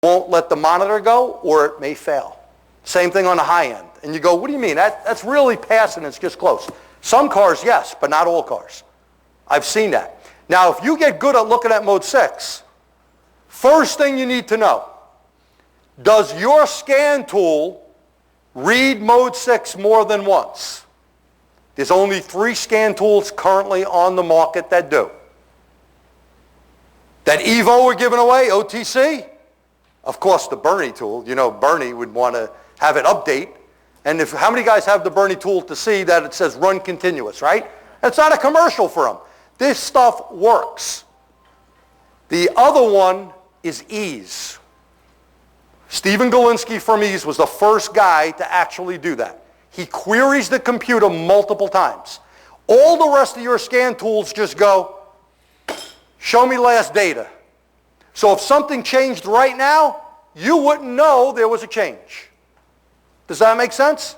won't let the monitor go, or it may fail. Same thing on the high end. And you go, what do you mean? That's really passing, it's just close. Some cars, yes, but not all cars. I've seen that. Now, if you get good at looking at mode 6, first thing you need to know, does your scan tool read mode 6 more than once? There's only 3 scan tools currently on the market that do. That Evo we're giving away, OTC, of course the Bernie tool, you know Bernie would want to have it update. And how many guys have the Bernie tool to see that it says run continuous, right? It's not a commercial for them. This stuff works. The other one is Ease. Stephen Galinsky from Ease was the first guy to actually do that. He queries the computer multiple times. All the rest of your scan tools just go, show me last data. So if something changed right now, you wouldn't know there was a change. Does that make sense?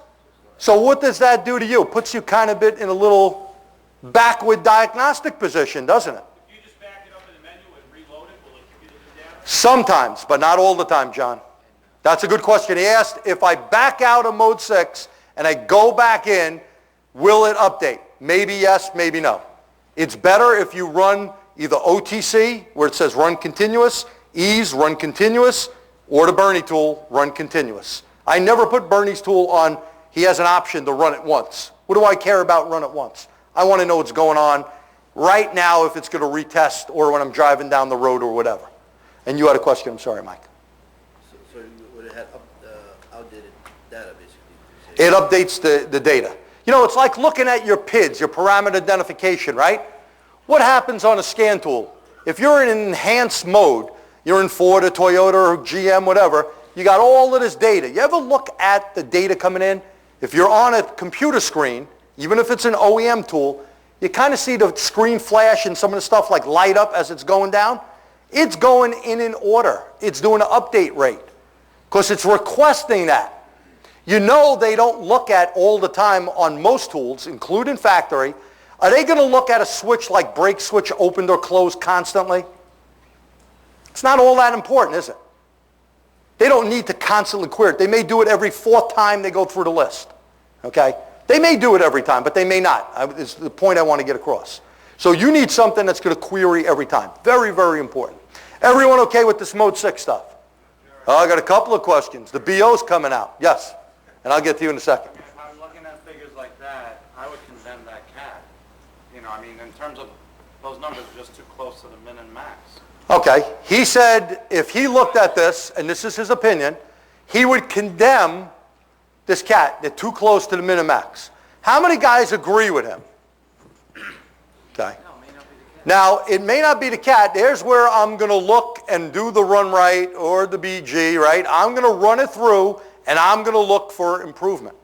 So what does that do to you? It puts you kind of bit in a little backward diagnostic position, doesn't it? If you just back it up in the menu and reload it, will it give you the data? Sometimes, but not all the time, John. That's a good question. He asked, if I back out of mode 6 and I go back in, will it update? Maybe yes, maybe no. It's better if you run either OTC, where it says run continuous, Ease, run continuous, or the Bernie tool, run continuous. I never put Bernie's tool on, he has an option to run it once. What do I care about run it once? I want to know what's going on right now if it's going to retest or when I'm driving down the road or whatever. And you had a question, I'm sorry, Mike. So would it have outdated data, basically? It updates the data. You know, it's like looking at your PIDs, your parameter identification, right? What happens on a scan tool? If you're in an enhanced mode, you're in Ford or Toyota or GM, whatever, you got all of this data. You ever look at the data coming in? If you're on a computer screen, even if it's an OEM tool, you kind of see the screen flash and some of the stuff like light up as it's going down. It's going in an order. It's doing an update rate because it's requesting that. You know they don't look at all the time on most tools, including factory. Are they going to look at a switch like brake switch opened or closed constantly? It's not all that important, is it? They don't need to constantly query it. They may do it every 4th time they go through the list. Okay? They may do it every time, but they may not. It's the point I want to get across. So you need something that's going to query every time. Very, very important. Everyone okay with this mode 6 stuff? Oh, I got a couple of questions. The BO's coming out. Yes. And I'll get to you in a second. If I'm looking at figures like that, I would condemn that cat. You know, I mean, in terms of those numbers are just too close to the min and max. Okay. He said if he looked at this, and this is his opinion, he would condemn this cat. They're too close to the min and max. How many guys agree with him? Okay. Now, it may not be the cat. There's where I'm going to look and do the run right or the BG, right? I'm going to run it through, and I'm going to look for improvement.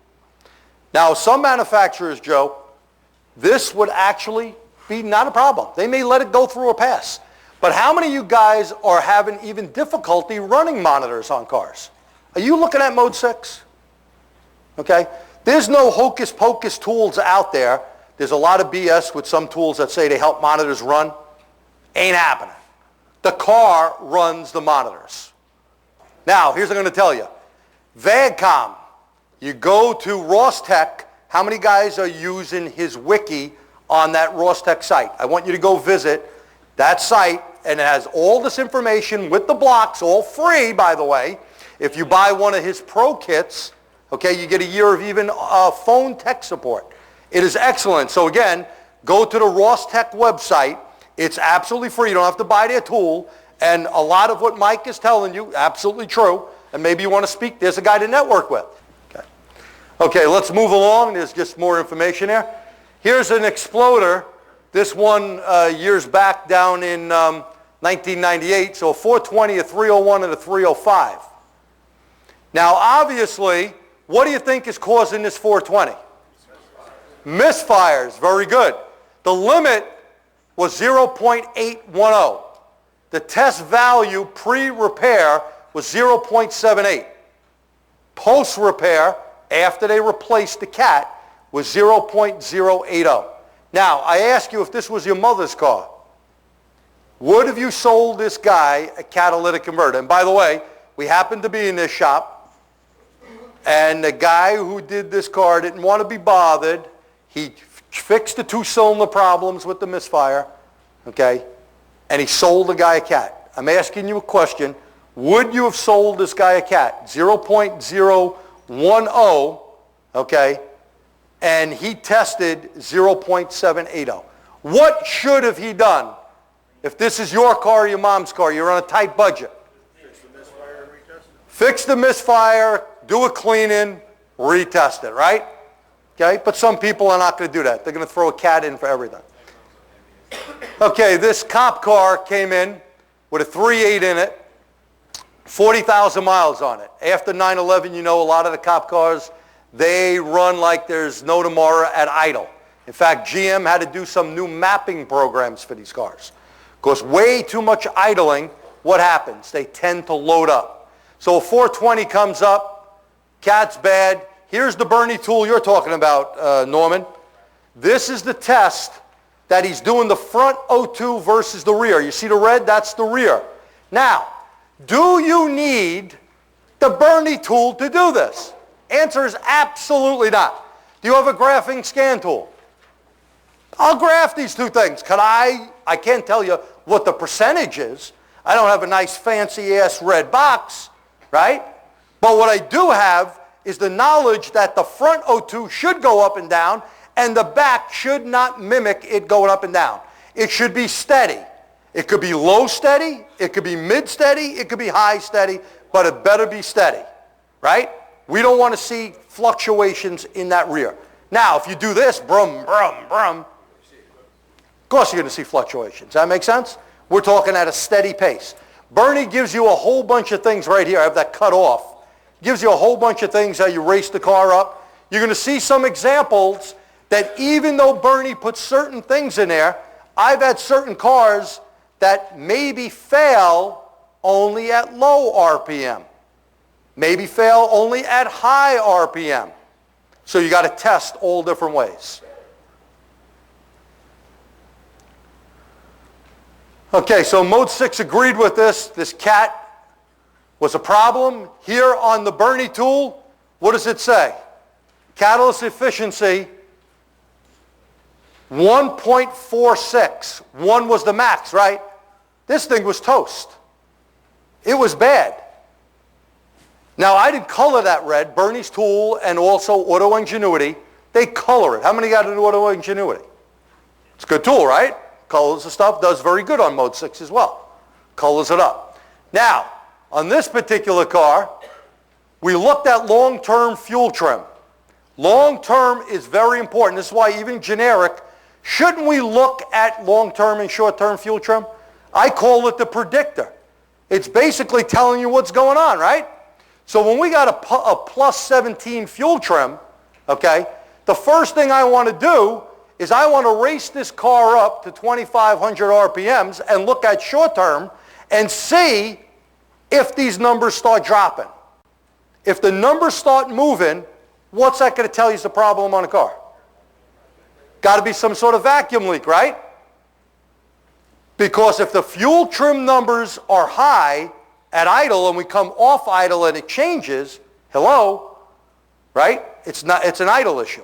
Now, some manufacturers, Joe, this would actually be not a problem. They may let it go through or pass. But how many of you guys are having even difficulty running monitors on cars? Are you looking at mode 6? Okay? There's no hocus pocus tools out there. There's a lot of BS with some tools that say they help monitors run. Ain't happening. The car runs the monitors. Now, here's what I'm going to tell you. VAGCOM, you go to Rostech, how many guys are using his wiki on that Rostech site? I want you to go visit that site, and it has all this information with the blocks, all free, by the way. If you buy one of his pro kits, okay, you get a year of even phone tech support. It is excellent. So again, go to the Rostech website. It's absolutely free. You don't have to buy their tool. And a lot of what Mike is telling you, absolutely true. And maybe you want to speak, there's a guy to network with. Okay, let's move along. There's just more information there. Here's an exploder. This one years back down in 1998. So a 420, a 301, and a 305. Now, obviously, what do you think is causing this 420? Misfires. Very good. The limit was 0.810. The test value pre-repair was 0.78. Post-repair, after they replaced the cat, was 0.080. Now, I ask you, if this was your mother's car, would have you sold this guy a catalytic converter? And by the way, we happened to be in this shop, and the guy who did this car didn't want to be bothered. He fixed the two-cylinder problems with the misfire, okay, and he sold the guy a cat. I'm asking you a question. Would you have sold this guy a cat? 0.010, okay, and he tested 0.780. What should have he done? If this is your car or your mom's car, you're on a tight budget. Fix the misfire and retest it. Fix the misfire, do a cleaning, retest it, right? Okay, but some people are not going to do that. They're going to throw a cat in for everything. Okay, this cop car came in with a 3.8 in it, 40,000 miles on it. After 9/11, you know, a lot of the cop cars, they run like there's no tomorrow at idle. In fact, GM had to do some new mapping programs for these cars. Because way too much idling, what happens? They tend to load up. So a 420 comes up, cat's bad. Here's the Bernie tool you're talking about, Norman. This is the test that he's doing the front O2 versus the rear. You see the red? That's the rear. Now, do you need the Bernie tool to do this? Answer is absolutely not. Do you have a graphing scan tool? I'll graph these two things. I can't tell you what the percentage is. I don't have a nice fancy-ass red box, right? But what I do have is the knowledge that the front O2 should go up and down, and the back should not mimic it going up and down. It should be steady. It could be low steady, it could be mid steady, it could be high steady, but it better be steady, right? We don't want to see fluctuations in that rear. Now, if you do this, brum, brum, brum, of course you're going to see fluctuations. Does that make sense? We're talking at a steady pace. Bernie gives you a whole bunch of things right here. I have that cut off. Gives you a whole bunch of things how you race the car up. You're going to see some examples that even though Bernie puts certain things in there, I've had certain cars that maybe fail only at low RPM. Maybe fail only at high RPM. So you got to test all different ways. Okay, so Mode 6 agreed with this. This cat was a problem. Here on the Bernie tool, what does it say? Catalyst efficiency, 1.46. 1 was the max, right? This thing was toast. It was bad. Now, I didn't color that red. Bernie's tool and also Auto Ingenuity, they color it. How many got an Auto Ingenuity? It's a good tool, right? Colors the stuff, does very good on Mode 6 as well. Colors it up. Now, on this particular car, we looked at long-term fuel trim. Long-term is very important. This is why even generic, shouldn't we look at long-term and short-term fuel trim? I call it the predictor. It's basically telling you what's going on, right? So when we got a plus 17 fuel trim, okay, the first thing I want to do is I want to race this car up to 2,500 RPMs and look at short term and see if these numbers start dropping. If the numbers start moving, what's that going to tell you is the problem on a car? Got to be some sort of vacuum leak, right? Because if the fuel trim numbers are high at idle and we come off idle and it changes, hello, right? It's an idle issue.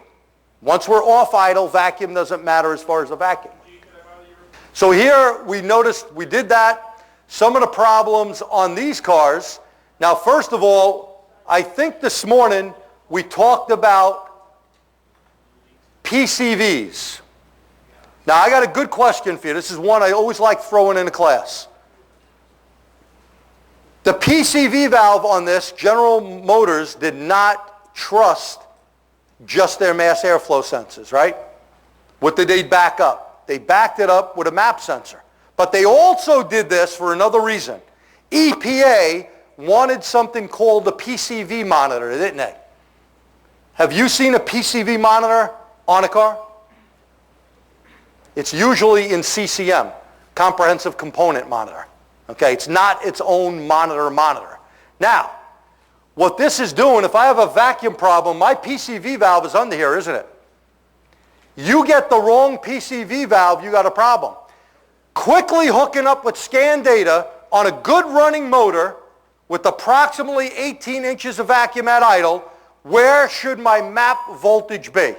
Once we're off idle, vacuum doesn't matter as far as the vacuum. So here we noticed we did that. Some of the problems on these cars. Now, first of all, I think this morning we talked about PCVs. Now, I got a good question for you. This is one I always like throwing in a class. The PCV valve on this, General Motors did not trust just their mass airflow sensors, right? What did they back up? They backed it up with a map sensor. But they also did this for another reason. EPA wanted something called the PCV monitor, didn't they? Have you seen a PCV monitor on a car? It's usually in CCM, Comprehensive Component Monitor. Okay, it's not its own monitor. Now, what this is doing, if I have a vacuum problem, my PCV valve is under here, isn't it? You get the wrong PCV valve, you got a problem. Quickly hooking up with scan data on a good running motor with approximately 18 inches of vacuum at idle, where should my map voltage be?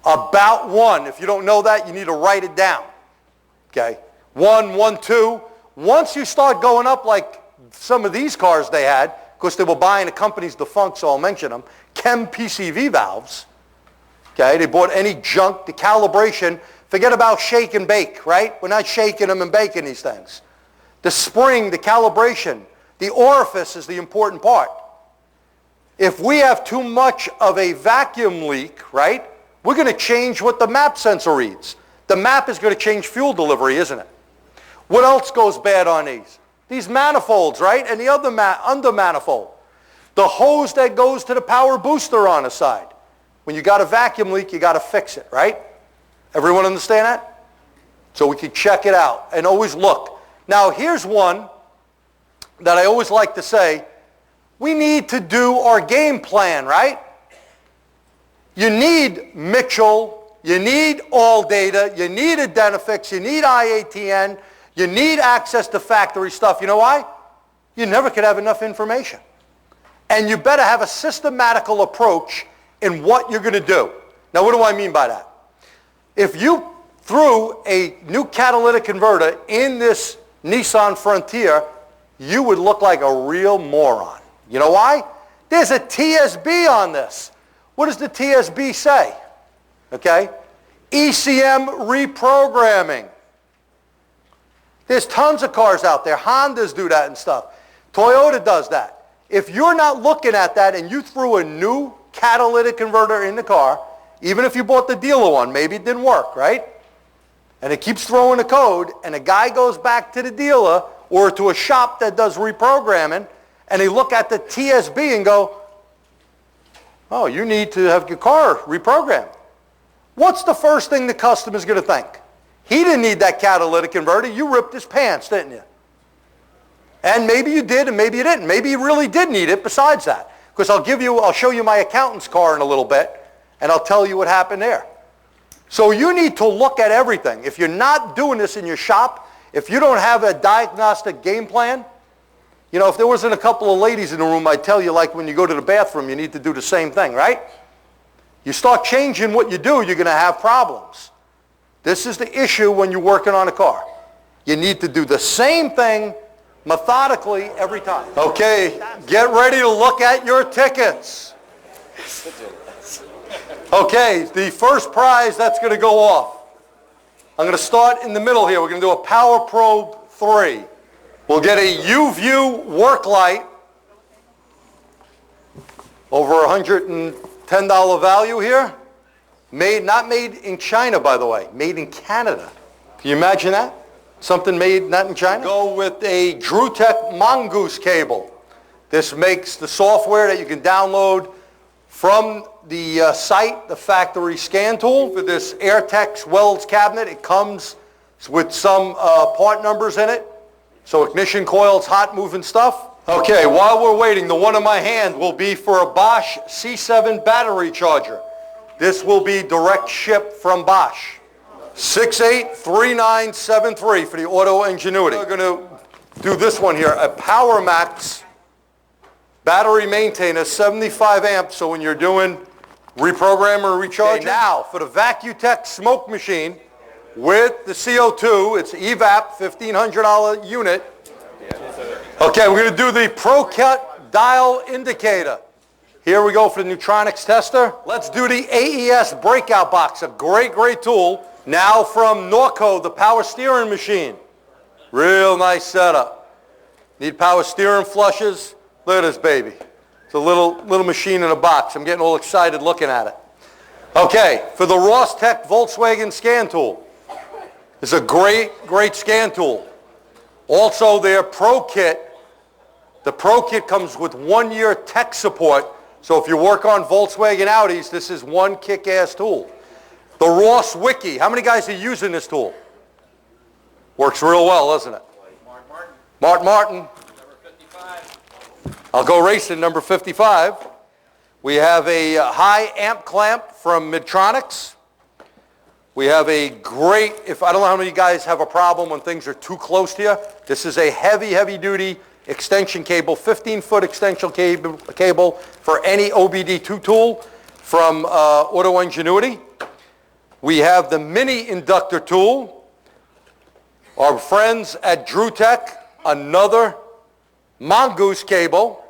About 1. If you don't know that, you need to write it down. Okay? 1, 1, 2. Once you start going up like some of these cars they had, because they were buying the company's defunct, so I'll mention them, Chem PCV valves. Okay? They bought any junk, the calibration. Forget about shake and bake, right? We're not shaking them and baking these things. The spring, the calibration, the orifice is the important part. If we have too much of a vacuum leak, right, we're going to change what the map sensor reads. The map is going to change fuel delivery, isn't it? What else goes bad on these? These manifolds, right, and the other under manifold. The hose that goes to the power booster on the side. When you got a vacuum leak, you got to fix it, right? Everyone understand that? So we can check it out and always look. Now here's one that I always like to say. We need to do our game plan, right? You need Mitchell, you need all data, you need Identifix, you need IATN, you need access to factory stuff. You know why? You never could have enough information. And you better have a systematical approach in what you're going to do. Now what do I mean by that? If you threw a new catalytic converter in this Nissan Frontier, you would look like a real moron. You know why? There's a TSB on this. What does the TSB say? Okay? ECM reprogramming. There's tons of cars out there. Hondas do that and stuff. Toyota does that. If you're not looking at that and you threw a new catalytic converter in the car, even if you bought the dealer one, maybe it didn't work, right? And it keeps throwing the code, and a guy goes back to the dealer or to a shop that does reprogramming, and they look at the TSB and go, oh, you need to have your car reprogrammed. What's the first thing the customer's going to think? He didn't need that catalytic converter. You ripped his pants, didn't you? And maybe you did, and maybe you didn't. Maybe you really did need it besides that. Because I'll show you my accountant's car in a little bit, and I'll tell you what happened there. So you need to look at everything. If you're not doing this in your shop, if you don't have a diagnostic game plan, you know, if there wasn't a couple of ladies in the room, I'd tell you, like when you go to the bathroom, you need to do the same thing, right? You start changing what you do, you're going to have problems. This is the issue when you're working on a car. You need to do the same thing methodically every time. Okay, get ready to look at your tickets. Okay, the first prize that's going to go off. I'm going to start in the middle here. We're going to do a Power Probe 3. We'll get a U-View work light, over $110 value here. Not made in China, by the way, made in Canada. Can you imagine that? Something made not in China? Go with a DrewTech Mongoose cable. This makes the software that you can download from the site, the factory scan tool. For this Airtex Welds cabinet, it comes with some part numbers in it. So ignition coils, hot moving stuff. Okay, while we're waiting, the one in my hand will be for a Bosch C7 battery charger. This will be direct ship from Bosch. 683973 for the auto ingenuity. We're going to do this one here, a PowerMax battery maintainer, 75 amps, so when you're doing reprogram or recharge. Okay, now for the VacuTech smoke machine with the CO2, it's EVAP, $1,500 unit. Okay, we're going to do the ProCut dial indicator. Here we go for the Neutronics tester. Let's do the AES breakout box, a great, great tool. Now from Norco, the power steering machine. Real nice setup. Need power steering flushes. Look at this baby. It's a little machine in a box. I'm getting all excited looking at it. Okay, for the Rostec Volkswagen scan tool. It's a great, great scan tool. Also their Pro Kit. The Pro Kit comes with 1-year tech support. So if you work on Volkswagen Audis, this is one kick-ass tool. The Ross Wiki. How many guys are using this tool? Works real well, doesn't it? Martin. Number 55. I'll go racing, number 55. We have a high amp clamp from Medtronics. We have a great, I don't know how many of you guys have a problem when things are too close to you. This is a heavy duty extension cable, 15-foot extension cable for any OBD2 tool from Auto Ingenuity. We have the mini inductor tool. Our friends at DrewTech, another Mongoose cable.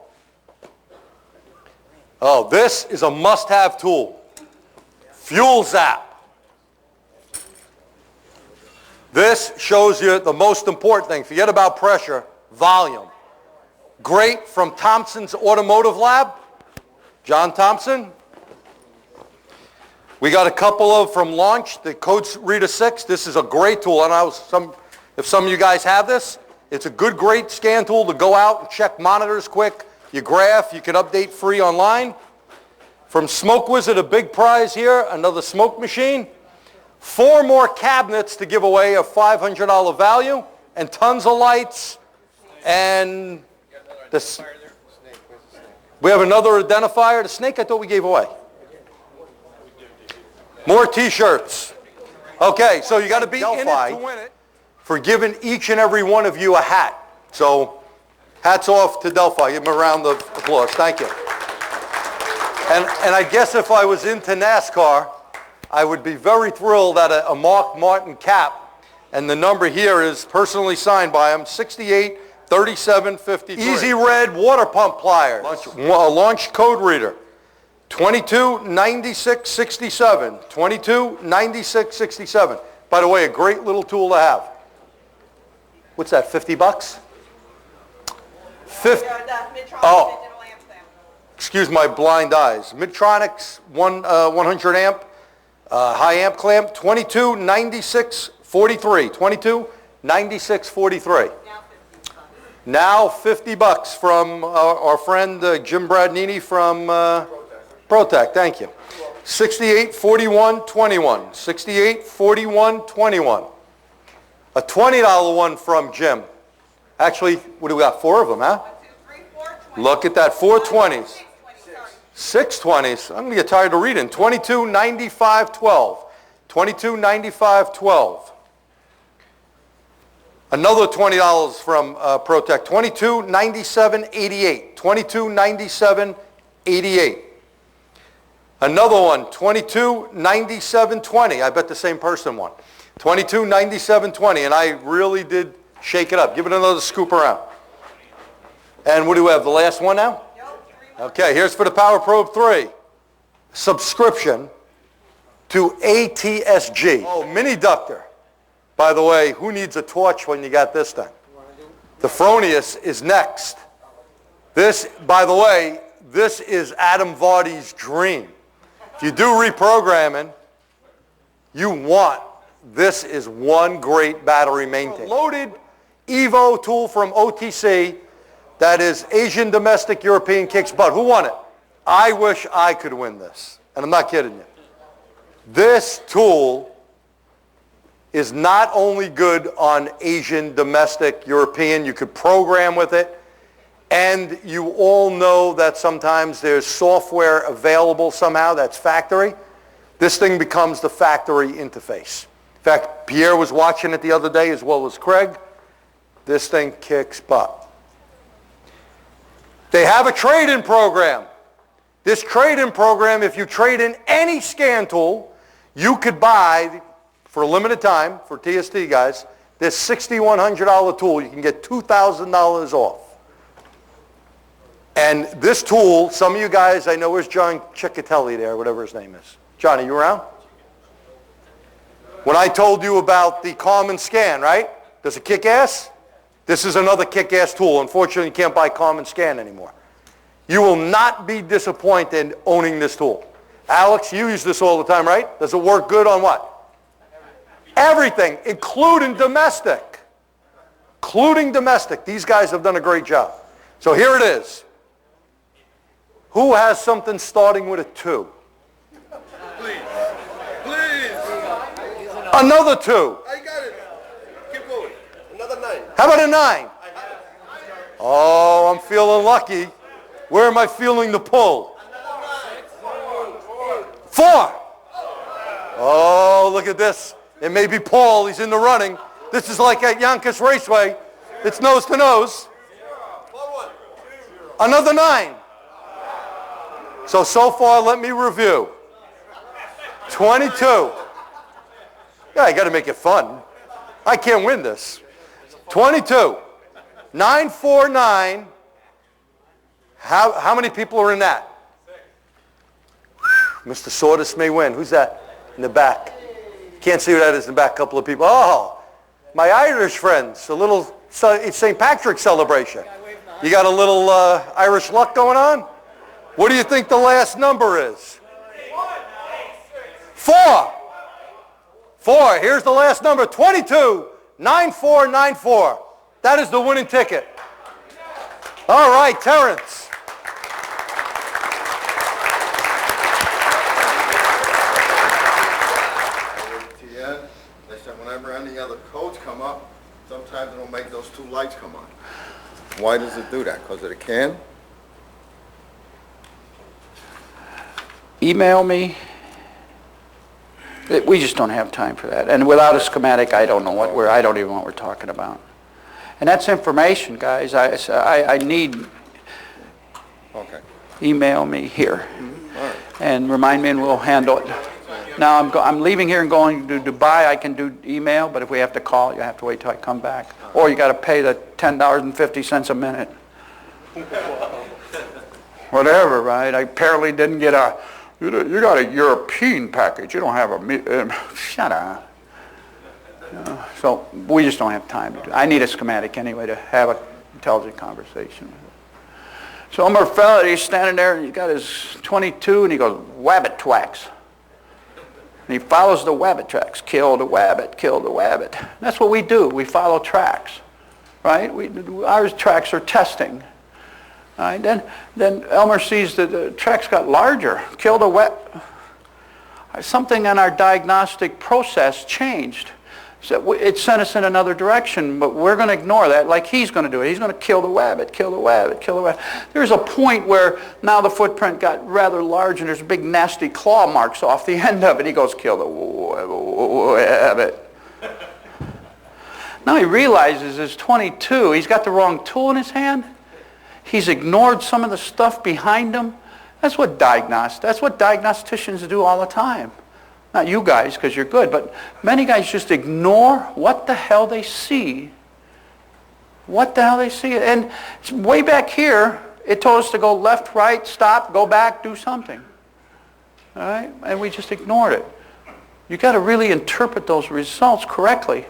Oh, this is a must-have tool. Fuel Zap. This shows you the most important thing. Forget about pressure, volume. Great from Thompson's Automotive Lab. John Thompson. We got a couple of from Launch, the Code Reader 6. This is a great tool. I don't know if some of you guys have this. It's a great scan tool to go out and check monitors quick. You graph, you can update free online. From Smoke Wizard, a big prize here, another smoke machine. 4 more cabinets to give away of $500 value, and tons of lights, and this. We have another identifier. The snake I thought we gave away. More t-shirts. Okay, so you got to be Delphi in it to win it for giving each and every one of you a hat. So hats off to Delphi. Give them a round of applause. Thank you. And I guess if I was into NASCAR, I would be very thrilled at a Mark Martin cap, and the number here is personally signed by him, 683753. Easy Red water pump pliers, a Launch Code Reader, 229667, 229667. By the way, a great little tool to have. What's that, 50 bucks? 50. Oh, excuse my blind eyes. Midtronics 100 amp. High amp clamp, 229643. 229643. Now 50 bucks from our friend Jim Bradnini from ProTech. Thank you. 684121. 684121. A $20 one from Jim. Actually, what do we got? 4 of them, huh? 1, 2, 3, 4, 20. Look at that, 4 20s. 620s. I'm going to get tired of reading. 229512. 229512. Another $20 from ProTech. 229788. 229788. Another one. 229720. I bet the same person won. 229720. And I really did shake it up. Give it another scoop around. And what do we have? The last one now? Okay, here's for the Power Probe 3. Subscription to ATSG. Oh, mini ductor. By the way, who needs a torch when you got this thing? The Fronius is next. This, by the way, this is Adam Vardy's dream. If you do reprogramming, you want, this is one great battery maintainer. Loaded Evo tool from OTC. That is Asian domestic European kicks butt. Who won it? I wish I could win this. And I'm not kidding you. This tool is not only good on Asian domestic European, you could program with it, and you all know that sometimes there's software available somehow that's factory. This thing becomes the factory interface. In fact, Pierre was watching it the other day as well as Craig. This thing kicks butt. They have a trade-in program. This trade-in program, if you trade in any scan tool, you could buy, for a limited time, for TST guys, this $6,100 tool. You can get $2,000 off. And this tool, some of you guys, I know, where's John Ciccatelli there, whatever his name is. John, are you around? When I told you about the Common Scan, right? Does it kick ass? This is another kick-ass tool. Unfortunately, you can't buy Common Scan anymore. You will not be disappointed owning this tool. Alex, you use this all the time, right? Does it work good on what? Everything, including domestic. Including domestic. These guys have done a great job. So here it is. Who has something starting with a 2? Please. Please. Another 2. I got it. Keep going. Another 9. How about a 9? Oh, I'm feeling lucky. Where am I feeling the pull? 4. Oh, look at this. It may be Paul. He's in the running. This is like at Yonkers Raceway. It's nose to nose. Another 9. So far, let me review. 22. Yeah, I got to make it fun. I can't win this. 22. 949. How many people are in that? Mr. Sordus may win. Who's that in the back? Can't see who that is in the back. A couple of people. Oh, my Irish friends. A little St. Patrick's celebration. You got a little Irish luck going on? What do you think the last number is? 4. 4. Here's the last number. 22. 9494. That is the winning ticket. All right, Terrence. They said whenever any other codes come up, sometimes it'll make those 2 lights come on. Why does it do that? Because of the can? Email me. We just don't have time for that. And without a schematic, I don't know I don't even know what we're talking about. And that's information, guys. I need, Okay. email me here. All right. And remind me and we'll handle it. Now, I'm leaving here and going to Dubai. I can do email, but if we have to call, you have to wait till I come back. Or you got to pay the $10.50 a minute. Whatever, right? I apparently didn't get you got a European package. You don't have shut up. So we just don't have time to do it. I need a schematic anyway to have an intelligent conversation with it. So Elmer fella, he's standing there and he's got his 22 and he goes, wabbit twacks. And he follows the wabbit tracks. Kill the wabbit, kill the wabbit. That's what we do. We follow tracks, right? Our tracks are testing. All right? Then Elmer sees that the tracks got larger. Kill the wabbit. Something in our diagnostic process changed. So it sent us in another direction, but we're going to ignore that like he's going to do it. He's going to kill the wabbit, kill the wabbit, kill the wabbit. There's a point where now the footprint got rather large and there's big nasty claw marks off the end of it. He goes, kill the wabbit. Now he realizes it's 22. He's got the wrong tool in his hand. He's ignored some of the stuff behind him. That's what diagnosticians do all the time. Not you guys, because you're good, but many guys just ignore what the hell they see. What the hell they see. And way back here, it told us to go left, right, stop, go back, do something. All right? And we just ignored it. You got to really interpret those results correctly.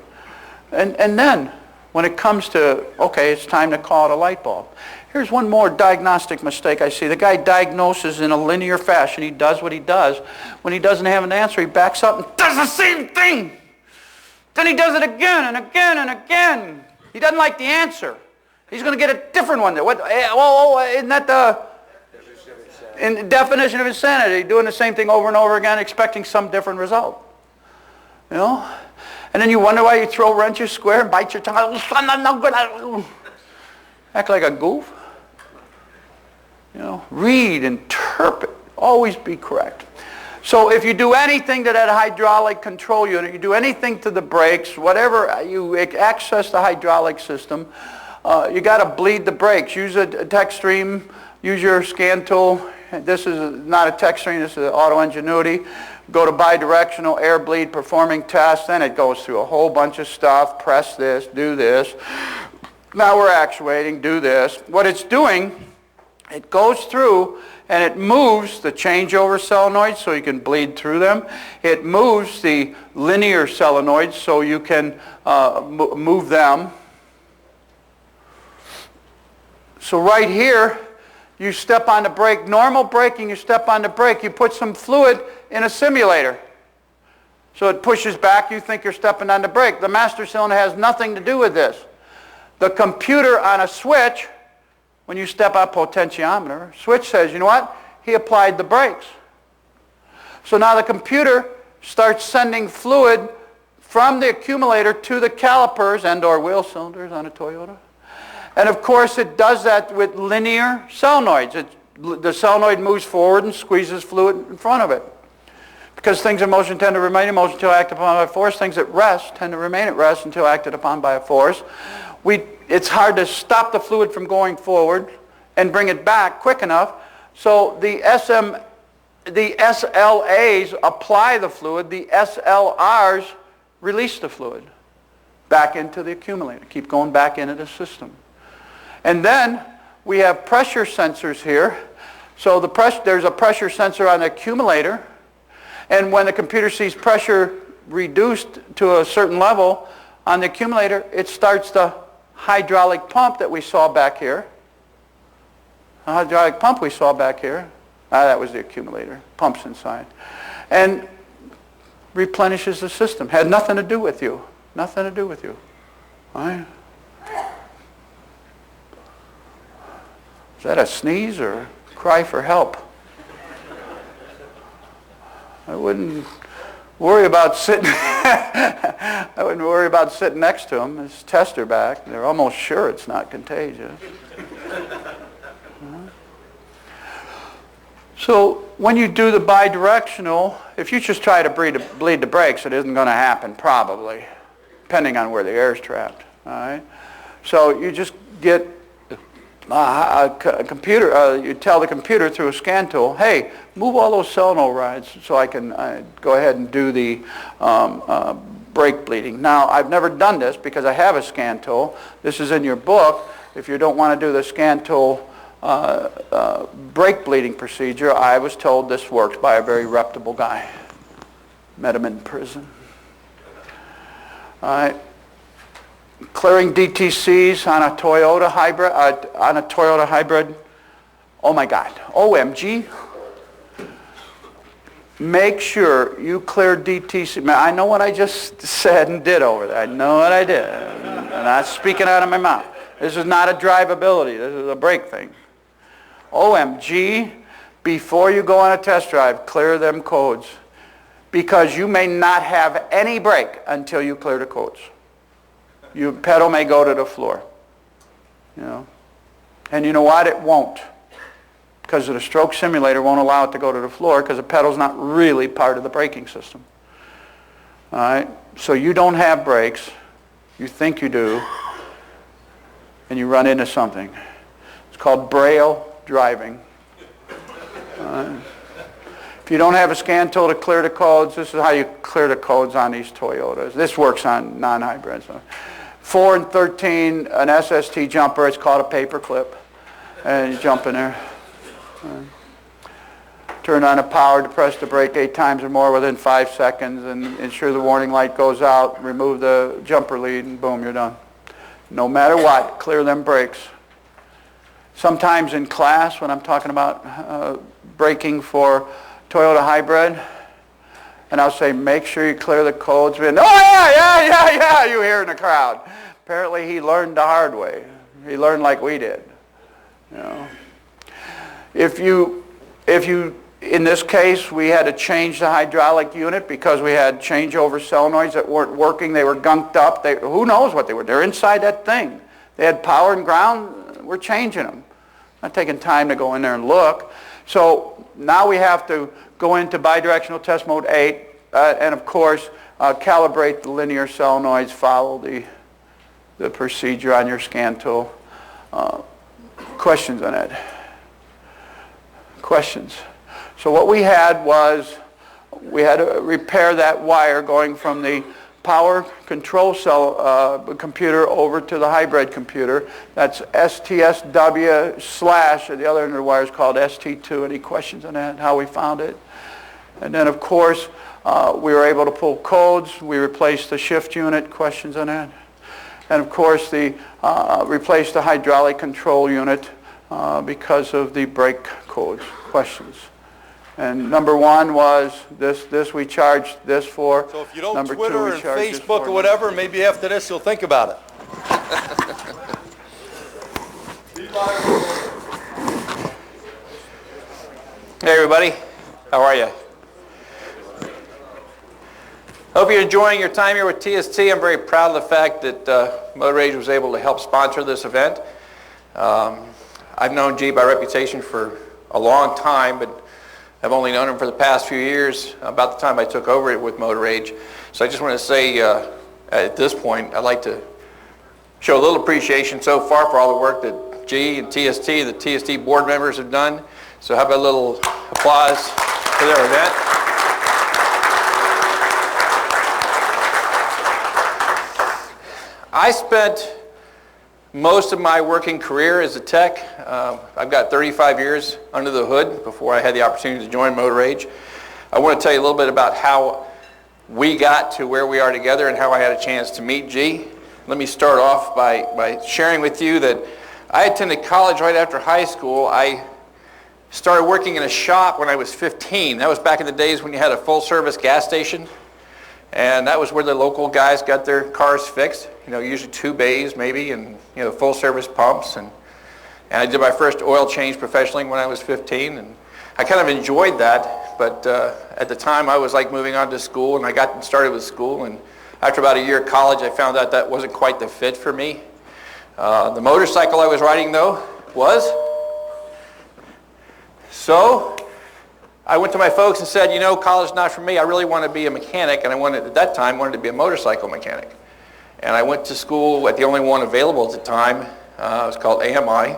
And then, when it comes to, okay, it's time to call it a light bulb. Here's one more diagnostic mistake I see. The guy diagnoses in a linear fashion. He does what he does. When he doesn't have an answer, he backs up and does the same thing. Then he does it again and again and again. He doesn't like the answer. He's going to get a different one. Isn't that the definition of insanity? Doing the same thing over and over again, expecting some different result. You know? And then you wonder why you throw wrenches square and bite your tongue. Act like a goof. You know, read, interpret, always be correct. So if you do anything to that hydraulic control unit, you do anything to the brakes, whatever, you access the hydraulic system, you got to bleed the brakes. Use a tech stream, use your scan tool. This is not a tech stream, this is an auto ingenuity. Go to bidirectional air bleed performing test, then it goes through a whole bunch of stuff. Press this, do this. Now we're actuating, do this. What it's doing, it goes through and it moves the changeover solenoids so you can bleed through them. It moves the linear solenoids so you can move them. So right here, you step on the brake. Normal braking, you step on the brake. You put some fluid in a simulator. So it pushes back. You think you're stepping on the brake. The master cylinder has nothing to do with this. The computer on a switch, when you step up potentiometer, switch says, you know what? He applied the brakes. So now the computer starts sending fluid from the accumulator to the calipers and or wheel cylinders on a Toyota. And of course it does that with linear solenoids. The solenoid moves forward and squeezes fluid in front of it. Because things in motion tend to remain in motion until acted upon by a force. Things at rest tend to remain at rest until acted upon by a force. It's hard to stop the fluid from going forward and bring it back quick enough. So the SLAs apply the fluid. The SLRs release the fluid back into the accumulator. Keep going back into the system. And then we have pressure sensors here. So there's a pressure sensor on the accumulator. And when the computer sees pressure reduced to a certain level on the accumulator, it starts the hydraulic pump that we saw back here. The hydraulic pump we saw back here. That was the accumulator. Pumps inside. And replenishes the system. Had nothing to do with you. Nothing to do with you. All right? Is that a sneeze or a cry for help? I wouldn't worry about sitting next to him. His tests are back. They're almost sure it's not contagious. So when you do the bidirectional, if you just try to bleed the brakes, it isn't going to happen probably, depending on where the air is trapped. All right. So you just get a computer, you tell the computer through a scan tool, hey, move all those solenoid rods so I can go ahead and do the brake bleeding. Now, I've never done this because I have a scan tool. This is in your book. If you don't want to do the scan tool brake bleeding procedure, I was told this worked by a very reputable guy. Met him in prison. All right. Clearing DTCs on a Toyota hybrid, oh my God, OMG. Make sure you clear DTC. I know what I just said and did over there. I know what I did. I'm not speaking out of my mouth. This is not a drivability. This is a brake thing. OMG, before you go on a test drive, clear them codes. Because you may not have any brake until you clear the codes. Your pedal may go to the floor. You know. And you know what? It won't. Because the stroke simulator won't allow it to go to the floor because the pedal's not really part of the braking system. All right? So you don't have brakes. You think you do. And you run into something. It's called braille driving. If you don't have a scan tool to clear the codes, this is how you clear the codes on these Toyotas. This works on non-hybrids. 4 and 13, an SST jumper, it's called a paper clip. And you jump in there. Turn on the power to press the brake 8 times or more within 5 seconds and ensure the warning light goes out, remove the jumper lead, and boom, you're done. No matter what, clear them brakes. Sometimes in class, when I'm talking about braking for Toyota hybrid, and I'll say, make sure you clear the codes. And, oh, yeah, you hear in the crowd. Apparently he learned the hard way. He learned like we did. You know. If you, in this case, we had to change the hydraulic unit because we had changeover solenoids that weren't working. They were gunked up. Who knows what they were? They're inside that thing. They had power and ground. We're changing them. Not taking time to go in there and look. So now we have to go into bidirectional test mode 8 and, of course, calibrate the linear solenoids, follow the procedure on your scan tool. Questions on that? Questions? So what we had was we had to repair that wire going from the power control cell computer over to the hybrid computer. That's STSW / the other end of the wire is called ST2. Any questions on that, how we found it? And then, of course, we were able to pull codes. We replaced the shift unit. Questions on that? And, of course, replaced the hydraulic control unit because of the brake codes. Questions? And number 1 was this we charged this for. So if you don't number Twitter 2, we and charged this Facebook for. or whatever, maybe after this you'll think about it. Hey everybody, how are you? Hope you're enjoying your time here with TST. I'm very proud of the fact that Motor Age was able to help sponsor this event. I've known G by reputation for a long time, but I've only known him for the past few years, about the time I took over it with Motor Age. So I just want to say at this point, I'd like to show a little appreciation so far for all the work that G and TST, the TST board members have done. So how about a little applause for their event? I spent most of my working career as a tech. I've got 35 years under the hood before I had the opportunity to join Motor Age. I want to tell you a little bit about how we got to where we are together and how I had a chance to meet G. Let me start off by sharing with you that I attended college right after high school. I started working in a shop when I was 15. That was back in the days when you had a full-service gas station. And that was where the local guys got their cars fixed. You know, usually 2 bays maybe, and you know, full-service pumps. And I did my first oil change professionally when I was 15, and I kind of enjoyed that. But at the time, I was like moving on to school, and I got started with school. And after about a year of college, I found out that wasn't quite the fit for me. The motorcycle I was riding, though, was. So I went to my folks and said, you know, college is not for me. I really want to be a mechanic, and at that time, wanted to be a motorcycle mechanic. And I went to school at the only one available at the time. It was called AMI,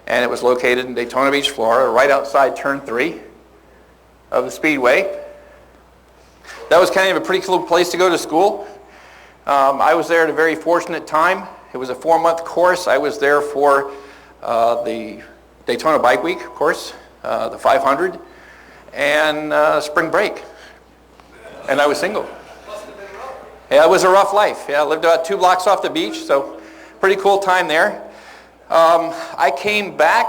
and it was located in Daytona Beach, Florida, right outside Turn 3 of the Speedway. That was kind of a pretty cool place to go to school. I was there at a very fortunate time. It was a 4-month course. I was there for the Daytona Bike Week, of course, the 500, and spring break. And I was single. Yeah, it was a rough life. Yeah, I lived about 2 blocks off the beach, so pretty cool time there. I came back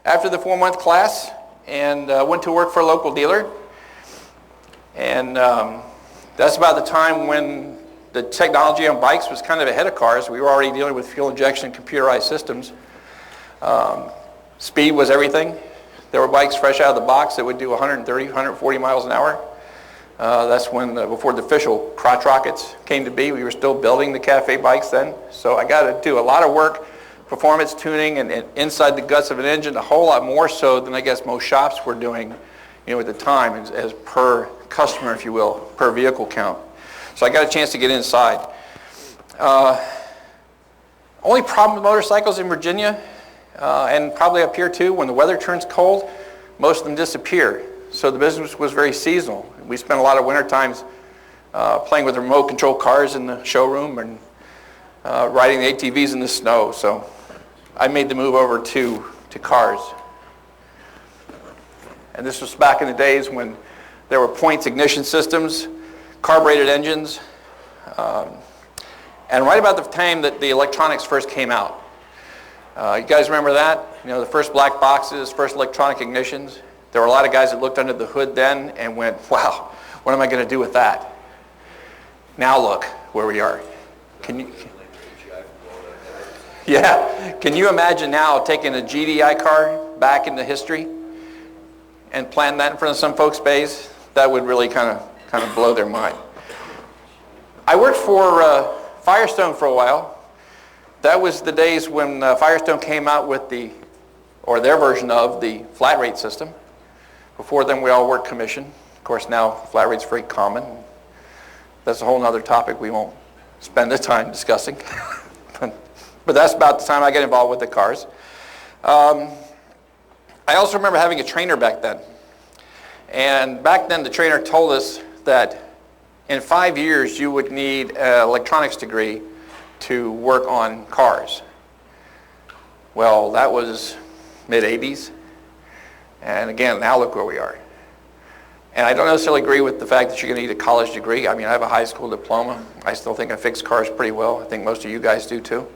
after the 4-month class and went to work for a local dealer. And that's about the time when the technology on bikes was kind of ahead of cars. We were already dealing with fuel injection and computerized systems. Speed was everything. There were bikes fresh out of the box that would do 130, 140 miles an hour. That's when, before the official crotch rockets came to be, we were still building the cafe bikes then. So I got to do a lot of work, performance tuning, and inside the guts of an engine, a whole lot more so than I guess most shops were doing, you know, at the time, as per customer, if you will, per vehicle count. So I got a chance to get inside. Only problem with motorcycles in Virginia, and probably up here too, when the weather turns cold, most of them disappear. So the business was very seasonal. We spent a lot of winter times playing with remote control cars in the showroom and riding the ATVs in the snow. So I made the move over to cars. And this was back in the days when there were points ignition systems, carbureted engines, and right about the time that the electronics first came out. You guys remember that? You know, the first black boxes, first electronic ignitions. There were a lot of guys that looked under the hood then and went, wow, what am I going to do with that? Now look where we are. Can you imagine now taking a GDI car back into history and planting that in front of some folks' bays? That would really kind of blow their mind. I worked for Firestone for a while. That was the days when Firestone came out with their version of the flat rate system. Before then, we all worked commission. Of course, now flat rate's very common. That's a whole other topic we won't spend the time discussing. But that's about the time I get involved with the cars. I also remember having a trainer back then. And back then, the trainer told us that in 5 years, you would need an electronics degree to work on cars. Well, that was mid-'80s. And again, now look where we are. And I don't necessarily agree with the fact that you're going to need a college degree. I mean, I have a high school diploma. I still think I fix cars pretty well. I think most of you guys do too.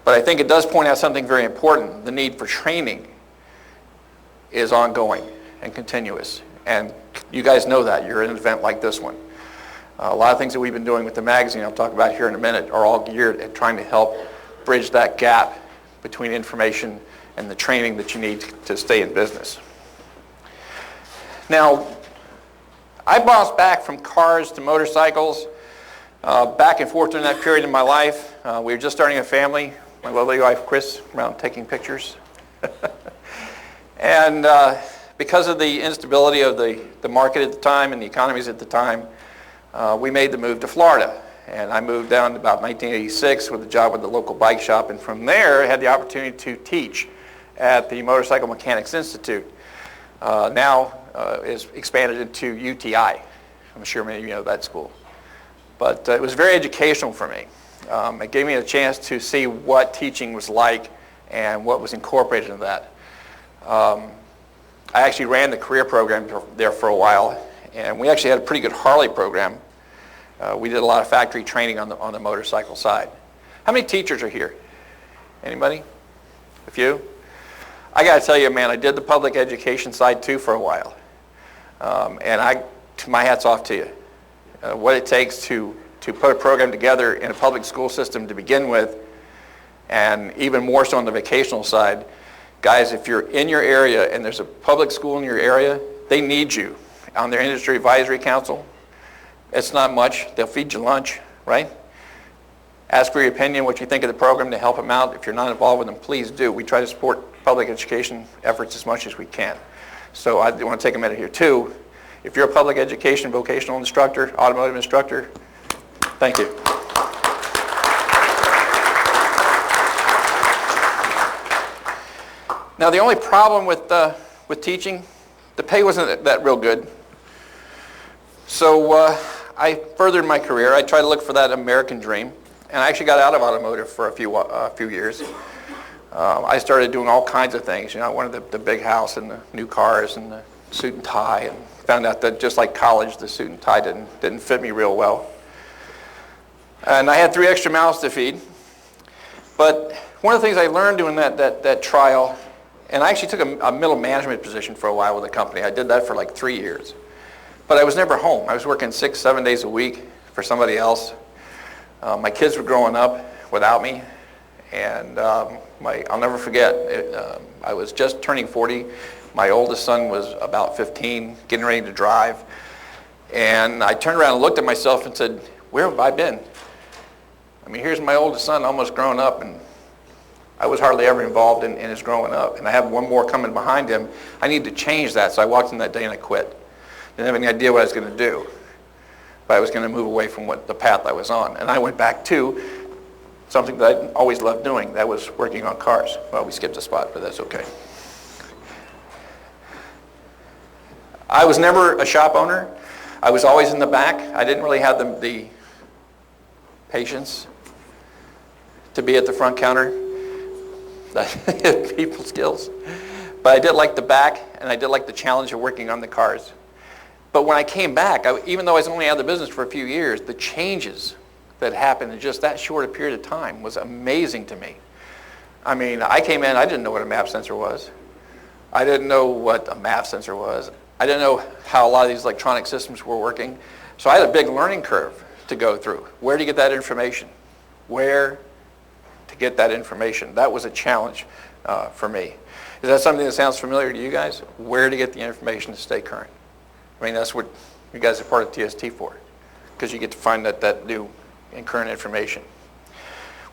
But I think it does point out something very important. The need for training is ongoing and continuous. And you guys know that. You're in an event like this one. A lot of things that we've been doing with the magazine, I'll talk about here in a minute, are all geared at trying to help bridge that gap between information and the training that you need to stay in business. Now, I bounced back from cars to motorcycles, back and forth during that period in my life. We were just starting a family. My lovely wife, Chris, around taking pictures. And because of the instability of the market at the time and the economies at the time, we made the move to Florida. And I moved down about 1986 with a job with the local bike shop. And from there, I had the opportunity to teach at the Motorcycle Mechanics Institute. Now is expanded into UTI. I'm sure many of you know that school. But it was very educational for me. It gave me a chance to see what teaching was like and what was incorporated into that. I actually ran the career program there for a while, and we actually had a pretty good Harley program. We did a lot of factory training on the motorcycle side. How many teachers are here? Anybody? A few? I got to tell you, man, I did the public education side too for a while. And my hat's off to you. What it takes to put a program together in a public school system to begin with, and even more so on the vocational side. Guys, if you're in your area and there's a public school in your area, they need you on their industry advisory council. It's not much. They'll feed you lunch, right? Ask for your opinion, what you think of the program to help them out. If you're not involved with them, please do. We try to support public education efforts as much as we can. So I want to take a minute here too. If you're a public education vocational instructor, automotive instructor, thank you. Now the only problem with teaching, the pay wasn't that real good. So I furthered my career. I tried to look for that American dream, and I actually got out of automotive for a few years. I started doing all kinds of things. You know, I wanted the big house and the new cars and the suit and tie, and found out that just like college, the suit and tie didn't fit me real well. And I had 3 extra mouths to feed. But one of the things I learned doing that trial, and I actually took a middle management position for a while with the company. I did that for like 3 years. But I was never home. I was working 6, 7 days a week for somebody else. My kids were growing up without me. And I'll never forget, I was just turning 40. My oldest son was about 15, getting ready to drive. And I turned around and looked at myself and said, where have I been? I mean, here's my oldest son almost grown up, and I was hardly ever involved in his growing up. And I have one more coming behind him. I need to change that. So I walked in that day and I quit. Didn't have any idea what I was going to do. But I was going to move away from the path I was on. And I went back to something that I always loved doing. That was working on cars. Well, we skipped a spot, but that's okay. I was never a shop owner. I was always in the back. I didn't really have the patience to be at the front counter. People skills. But I did like the back, and I did like the challenge of working on the cars. But when I came back, even though I was only out of the business for a few years, the changes that happened in just that short a period of time was amazing to me. I mean, I came in, I didn't know what a map sensor was. I didn't know what a MAP sensor was. I didn't know how a lot of these electronic systems were working. So I had a big learning curve to go through. Where to get that information? Where to get that information? That was a challenge for me. Is that something that sounds familiar to you guys? Where to get the information to stay current? I mean, that's what you guys are part of TST for, because you get to find that new and current information.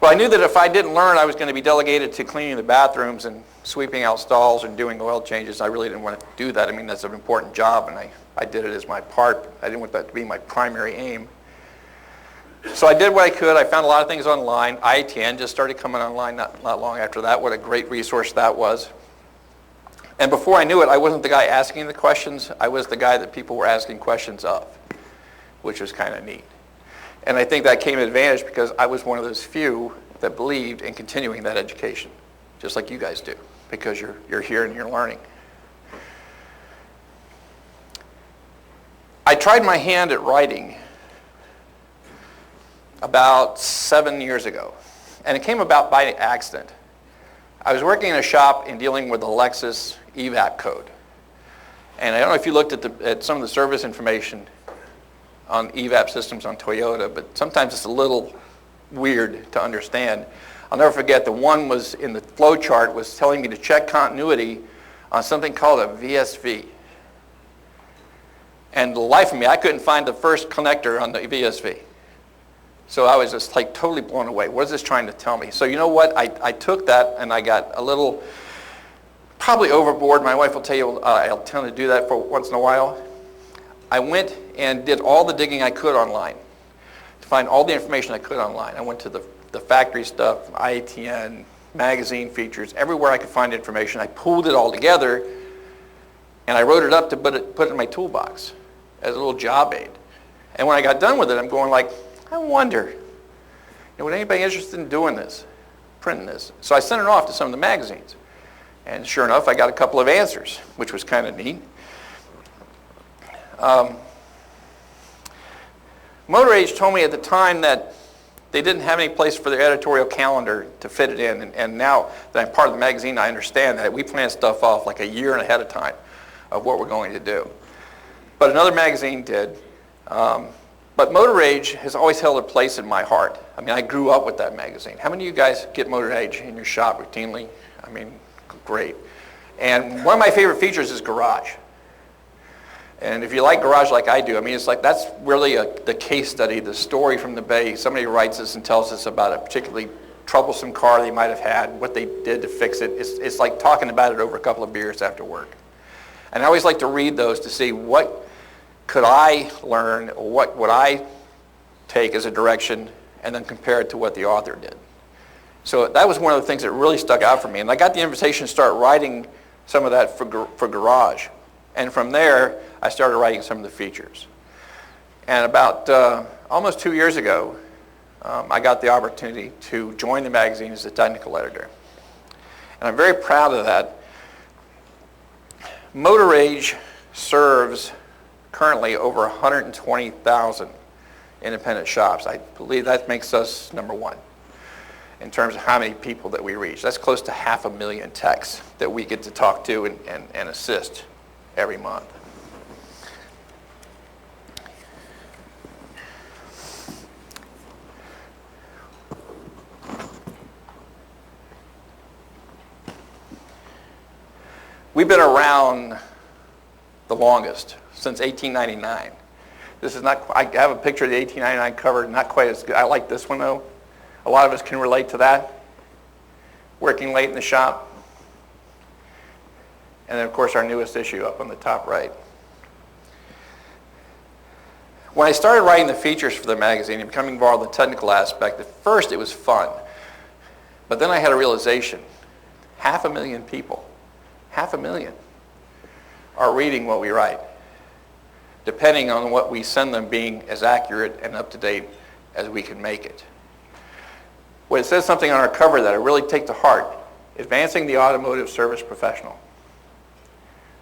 Well, I knew that if I didn't learn, I was going to be delegated to cleaning the bathrooms and sweeping out stalls and doing oil changes. I really didn't want to do that. I mean, that's an important job, and I did it as my part. I didn't want that to be my primary aim. So I did what I could. I found a lot of things online. ITN just started coming online not long after that. What a great resource that was. And before I knew it, I wasn't the guy asking the questions. I was the guy that people were asking questions of, which was kind of neat. And I think that came at advantage because I was one of those few that believed in continuing that education, just like you guys do, because you're here and you're learning. I tried my hand at writing about 7 years ago, and it came about by accident. I was working in a shop and dealing with the Lexus EVAP code. And I don't know if you looked at some of the service information on EVAP systems on Toyota, but sometimes it's a little weird to understand. I'll never forget, the one was in the flow chart was telling me to check continuity on something called a VSV. And the life of me, I couldn't find the first connector on the VSV. So I was just like totally blown away. What is this trying to tell me? So you know what? I took that and I got a little probably overboard. My wife will tell you I'll tend to do that for once in a while. I went and did all the digging I could online to find all the information I could online. I went to the factory stuff, IATN, magazine features, everywhere I could find information. I pulled it all together and I wrote it up to put it in my toolbox as a little job aid. And when I got done with it, I'm going like, I wonder, would anybody interested in doing this, printing this? So I sent it off to some of the magazines. And sure enough, I got a couple of answers, which was kind of neat. Motor Age told me at the time that they didn't have any place for their editorial calendar to fit it in. And now that I'm part of the magazine, I understand that we plan stuff off like a year and ahead of time of what we're going to do. But another magazine did. But Motor Age has always held a place in my heart. I mean, I grew up with that magazine. How many of you guys get Motor Age in your shop routinely? I mean, great. And one of my favorite features is Garage. And if you like Garage like I do, I mean, it's like that's really the case study, the story from the Bay. Somebody writes us and tells us about a particularly troublesome car they might have had, what they did to fix it. It's like talking about it over a couple of beers after work. And I always like to read those to see what could I learn, or what would I take as a direction, and then compare it to what the author did. So that was one of the things that really stuck out for me. And I got the invitation to start writing some of that for Garage. And from there, I started writing some of the features. And about almost 2 years ago, I got the opportunity to join the magazine as a technical editor. And I'm very proud of that. Motor Age serves currently over 120,000 independent shops. I believe that makes us number one in terms of how many people that we reach. That's close to 500,000 techs that we get to talk to and assist every month. We've been around the longest, since 1899. This is not, I have a picture of the 1899 cover, not quite as good. I like this one though. A lot of us can relate to that. Working late in the shop. And then of course our newest issue up on the top right. When I started writing the features for the magazine and becoming involved in the technical aspect, at first it was fun. But then I had a realization. 500,000 people, 500,000 are reading what we write, depending on what we send them being as accurate and up to date as we can make it. Well, it says something on our cover that I really take to heart, advancing the automotive service professional.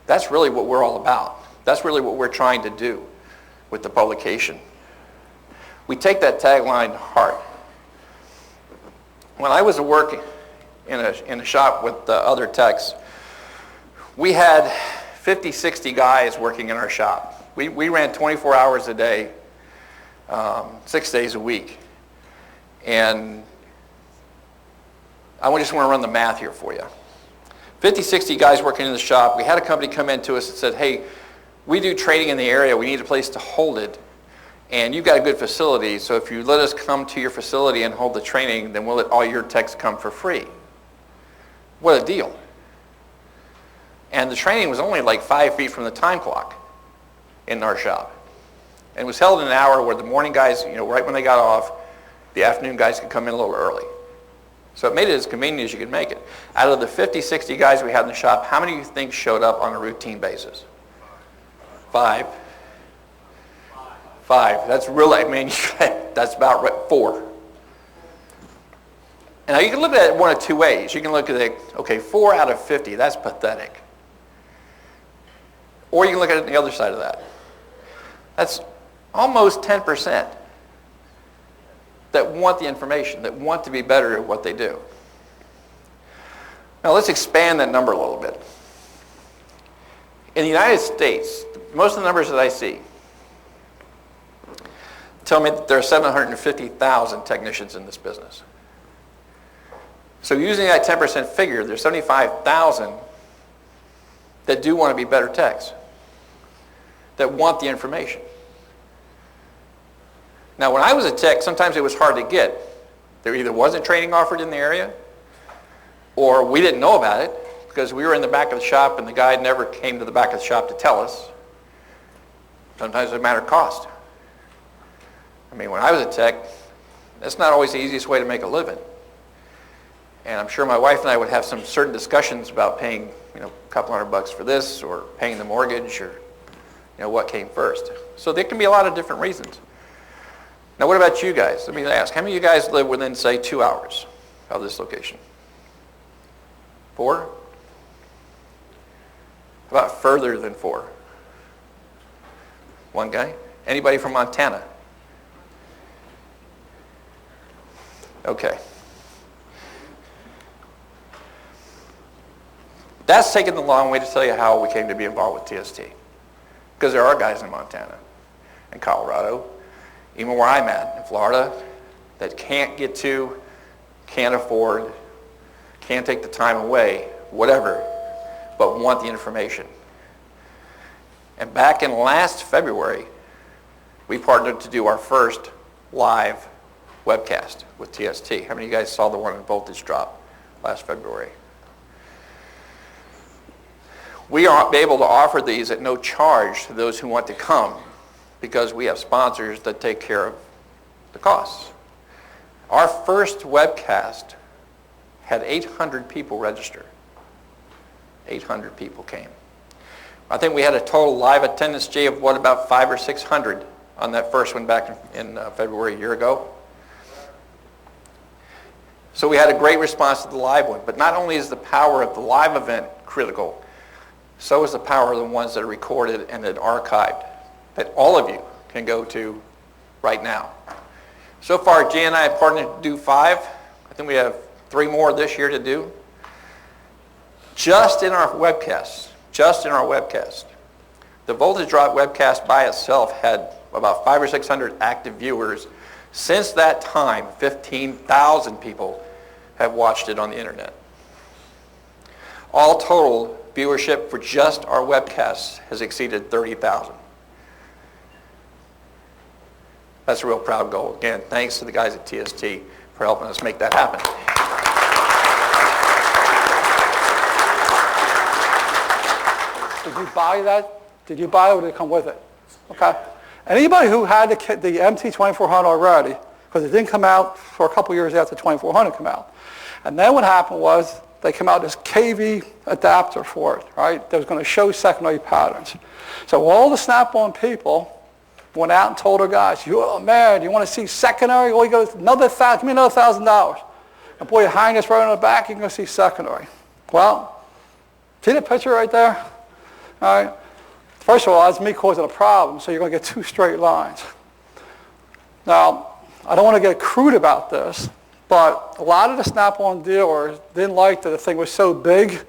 That's really what we're all about. That's really what we're trying to do with the publication. We take that tagline to heart. When I was at work in a shop with other techs, we had 50, 60 guys working in our shop. We ran 24 hours a day, 6 days a week. And I just want to run the math here for you. 50, 60 guys working in the shop. We had a company come in to us and said, hey, we do training in the area. We need a place to hold it. And you've got a good facility, so if you let us come to your facility and hold the training, then we'll let all your techs come for free. What a deal. And the training was only like 5 feet from the time clock in our shop. And it was held in an hour where the morning guys, right when they got off, the afternoon guys could come in a little early. So it made it as convenient as you could make it. Out of the 50, 60 guys we had in the shop, how many do you think showed up on a routine basis? 5. 5. That's really, that's about right. 4. And now you can look at it one of two ways. You can look at it, okay, 4 out of 50, that's pathetic. Or you can look at it on the other side of that. That's almost 10% that want the information, that want to be better at what they do. Now let's expand that number a little bit. In the United States, most of the numbers that I see tell me that there are 750,000 technicians in this business. So using that 10% figure, there's 75,000 that do want to be better techs, that want the information. Now, when I was a tech, sometimes it was hard to get. There either wasn't training offered in the area, or we didn't know about it, because we were in the back of the shop and the guy never came to the back of the shop to tell us. Sometimes it's a matter of cost. I mean, when I was a tech, that's not always the easiest way to make a living. And I'm sure my wife and I would have some certain discussions about paying, a couple $100 for this, or paying the mortgage, or, what came first. So there can be a lot of different reasons. Now, what about you guys? Let me ask, how many of you guys live within, say, 2 hours of this location? 4? How about further than 4? One guy? Anybody from Montana? Okay. That's taken the long way to tell you how we came to be involved with TST. Because there are guys in Montana and Colorado, even where I'm at in Florida, that can't get to, can't afford, can't take the time away, whatever, but want the information. And back in last February, we partnered to do our first live webcast with TST. How many of you guys saw the one on voltage drop last February? We are able to offer these at no charge to those who want to come because we have sponsors that take care of the costs. Our first webcast had 800 people register. 800 people came. I think we had a total live attendance, Jay, of what, about 500 or 600 on that first one back in February a year ago. So we had a great response to the live one. But not only is the power of the live event critical, so is the power of the ones that are recorded and then archived that all of you can go to right now. So far, Jay and I have partnered to do 5. I think we have 3 more this year to do. Just in our webcasts. The voltage drop webcast by itself had about 500 or 600 active viewers. Since that time, 15,000 people have watched it on the internet. All total, viewership for just our webcasts has exceeded 30,000. That's a real proud goal. Again, thanks to the guys at TST for helping us make that happen. Did you buy that? Did you buy it or did it come with it? Okay. Anybody who had the MT2400 already, because it didn't come out for a couple years after 2400 came out. And then what happened was they came out with this KV adapter for it, right? That was going to show secondary patterns. So all the Snap-on people went out and told their guys, "Oh man, you want to see secondary? Well, you go another $1,000, give me another $1,000." And boy, you hang this right on the back, you're going to see secondary. Well, see the picture right there? All right. First of all, that's me causing a problem, so you're going to get 2 straight lines. Now, I don't want to get crude about this, but a lot of the Snap-on dealers didn't like that the thing was so big,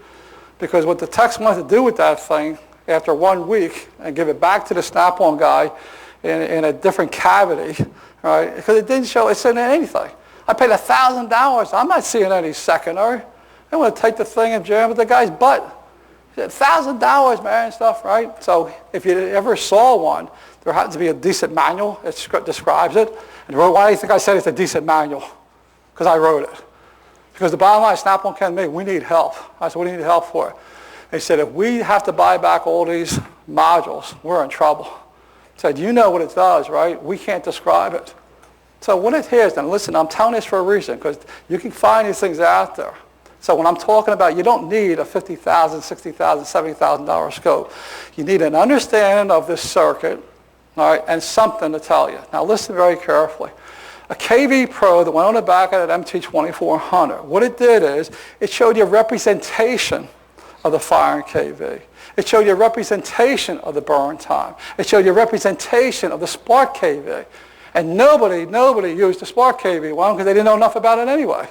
because what the techs wanted to do with that thing after 1 week and give it back to the Snap-on guy in a different cavity, right? Because it didn't show, it said anything. I paid $1,000. I'm not seeing any secondary. They want to take the thing and jam it the guy's butt. $1,000, man, and stuff, right? So if you ever saw one, there happens to be a decent manual that describes it. And why do you think I said it's a decent manual? Because I wrote it. Because the bottom line, Snap-on can't make, we need help. I said, what do you need help for? They said, if we have to buy back all these modules, we're in trouble. I said, you know what it does, right? We can't describe it. So what it is, and listen, I'm telling this for a reason, because you can find these things out there. So when I'm talking about, you don't need a $50,000, $60,000, $70,000 scope. You need an understanding of this circuit, all right, and something to tell you. Now listen very carefully. A KV Pro that went on the back of that MT2400, what it did is, it showed you a representation of the firing KV. It showed you a representation of the burn time. It showed you a representation of the spark KV. And nobody used the spark KV one because they didn't know enough about it anyway.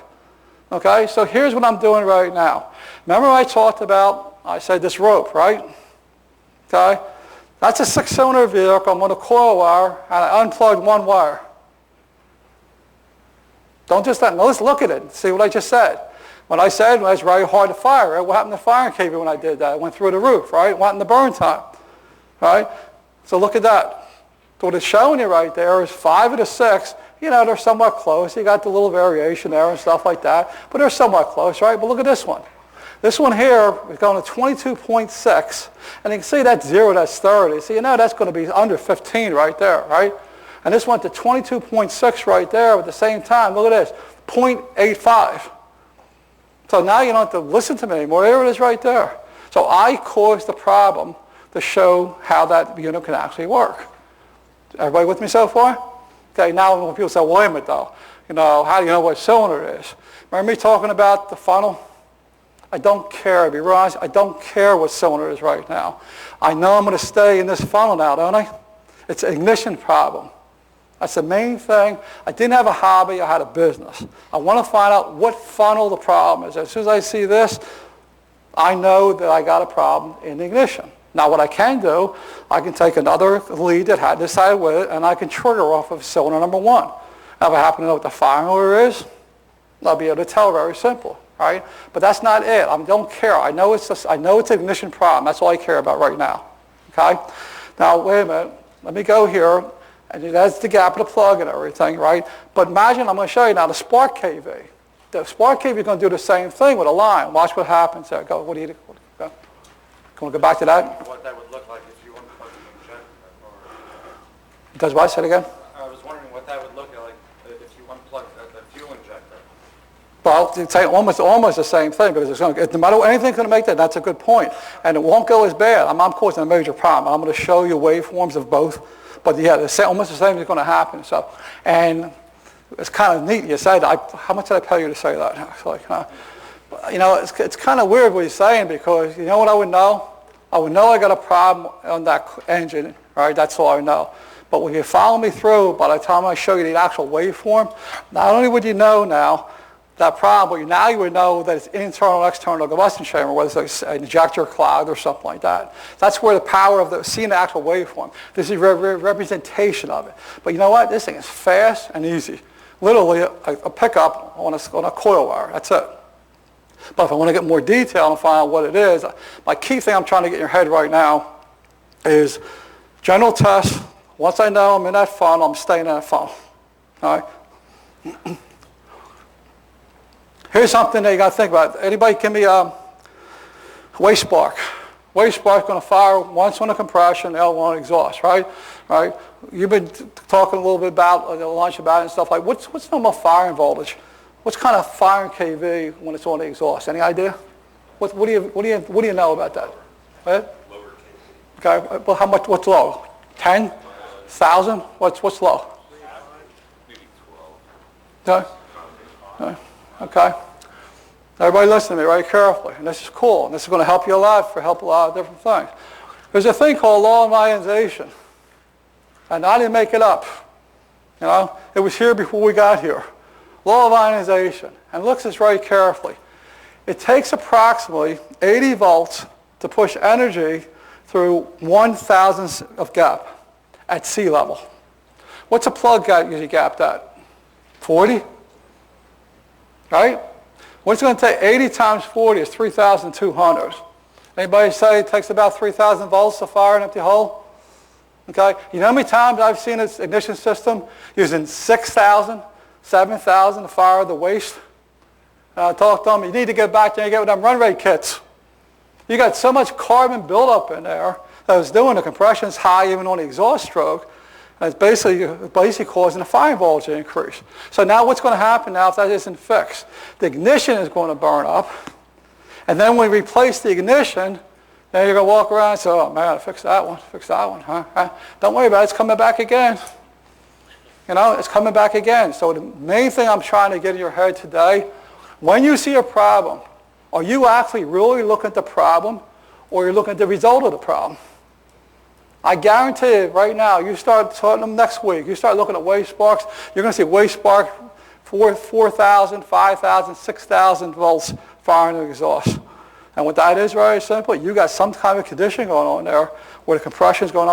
Okay, so here's what I'm doing right now. Remember I talked about, I said this rope, right? Okay, that's a 6-cylinder vehicle. I'm on a coil wire, and I unplugged 1 wire. Don't just let, now let's look at it and see what I just said. What I said was very hard to fire, right? What happened to firing KV when I did that? It went through the roof, right? What happened to burn time, right? So look at that. So what it's showing you right there is 5 of the 6. You know, they're somewhat close. You got the little variation there and stuff like that, but they're somewhat close, right? But look at this one. This one here is going to 22.6, and you can see that's 0, that's 30. So you know that's going to be under 15 right there, right? And this went to 22.6 right there, but at the same time, look at this, 0.85. So now you don't have to listen to me anymore. There it is right there. So I caused the problem to show how that unit can actually work. Everybody with me so far? Okay, now when people say, well, wait a minute though, how do you know what cylinder it is? Remember me talking about the funnel? I don't care, I'll be honest, I don't care what cylinder it is right now. I know I'm going to stay in this funnel now, don't I? It's an ignition problem. That's the main thing. I didn't have a hobby, I had a business. I want to find out what funnel the problem is. As soon as I see this, I know that I got a problem in the ignition. Now what I can do, I can take another lead that had this IIwt and I can trigger off of cylinder number 1. Now if I happen to know what the firing order is, I'll be able to tell very simple, right? But that's not it. I don't care. I know it's an ignition problem. That's all I care about right now. Okay? Now wait a minute. Let me go here. And that's the gap of the plug and everything, right? But imagine, I'm going to show you now the spark KV. The spark KV is going to do the same thing with a line. Watch what happens there. Go. What do you do? Go. Can we go back to that? What that would look like if you unplug the injector. Does what? Say it again. I was wondering what that would look like if you unplug the fuel injector. Well, it's almost the same thing because it's going to, no matter anything's going to make that. That's a good point, and it won't go as bad. I'm causing a major problem. I'm going to show you waveforms of both. But yeah, almost the same is going to happen. So, and it's kind of neat. You said, how much did I pay you to say that? It's like, it's kind of weird what he's saying because you know what I would know? I would know I got a problem on that engine, right? That's all I know. But when you follow me through, by the time I show you the actual waveform, not only would you know now that problem, but now you would know that it's internal and external combustion chamber, whether it's an injector cloud or something like that. That's where the power of seeing the actual waveform. This is a representation of it. But you know what? This thing is fast and easy. Literally a pickup on a coil wire. That's it. But if I want to get more detail and find out what it is, my key thing I'm trying to get in your head right now is general test. Once I know I'm in that funnel, I'm staying in that funnel. All right? Here's something that you got to think about. Anybody give me a waste spark? Waste spark is going to fire once on a compression, the other one on exhaust, right? Right? You've been talking a little bit about lunch about it and stuff like. What's normal firing voltage? What's kind of firing kV when it's on the exhaust? Any idea? What do you know about that? Right? Lower kV. Okay. Well, how much? What's low? 10? 1,000? What's low? Maybe 12. Okay. Okay. Everybody listen to me very carefully. And this is cool. And this is going to help you a lot help a lot of different things. There's a thing called law of ionization. And I didn't make it up. It was here before we got here. Law of ionization. And look at this very carefully. It takes approximately 80 volts to push energy through 1,000th of gap at sea level. What's a plug usually gapped at? 40? Right? What's going to take 80 times 40 is 3,200. Anybody say it takes about 3,000 volts to fire an empty hole? Okay? You know how many times I've seen this ignition system using 6,000, 7,000 to fire the waste? I talked to them, you need to get back there and get with them run rate kits. You got so much carbon buildup in there that it's doing the compression's high even on the exhaust stroke. And it's basically causing a fire voltage increase. So now what's going to happen now if that isn't fixed? The ignition is going to burn up. And then when we replace the ignition, then you're going to walk around and say, oh man, fix that one. Huh? Don't worry about it, it's coming back again. It's coming back again. So the main thing I'm trying to get in your head today, when you see a problem, are you actually really looking at the problem or you're looking at the result of the problem? I guarantee you right now, you start starting them next week, you start looking at waste sparks, you're going to see waste spark 4,000, 5,000, 6,000 volts firing the exhaust. And what that is very simple, you got some kind of condition going on there where the compression is going up